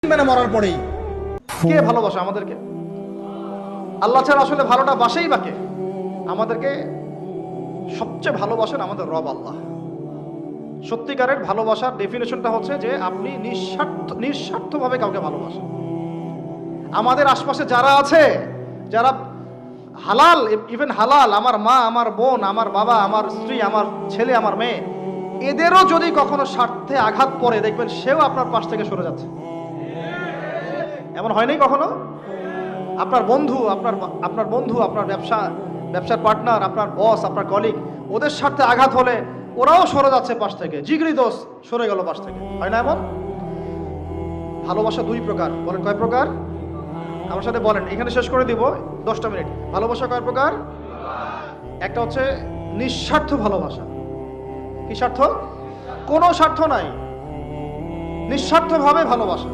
মানে মরার পরেই কে ভালোবাসে আমাদেরকে? আল্লাহ ছাড়া আসলে ভালোটা বাসেই বাকে। আমাদেরকে সবচেয়ে ভালোবাসেন আমাদের রব আল্লাহ। সত্যিকারের ভালোবাসার ডেফিনেশনটা হচ্ছে যে আপনি নিঃস্বার্থভাবে কাউকে ভালোবাসেন। আমাদের আশপাশে যারা আছে, যারা হালাল, ইভেন হালাল, আমার মা, আমার বোন, আমার বাবা, আমার স্ত্রী, আমার ছেলে, আমার মেয়ে, এদেরও যদি কখনো স্বার্থে আঘাত পড়ে, দেখবেন সেও আপনার পাশ থেকে সরে যাচ্ছে। এমন হয়নি কখনো? আপনার বন্ধু, আপনার ব্যবসার পার্টনার, আপনার বস, আপনার কলিগ, ওদের স্বার্থে আঘাত হলে ওরাও সরে যাচ্ছে পাশ থেকে। জিগরি দোষ সরে গেল পাশ থেকে, হয় না এমন? ভালোবাসা দুই প্রকার। বলেন কয় প্রকার? আমার সাথে বলেন, এখানে শেষ করে দিব 10টা মিনিট। ভালোবাসা কয় প্রকার? একটা হচ্ছে নিঃস্বার্থ ভালোবাসা। কি স্বার্থ? কোনো স্বার্থ নাই, নিঃস্বার্থভাবে ভালোবাসা।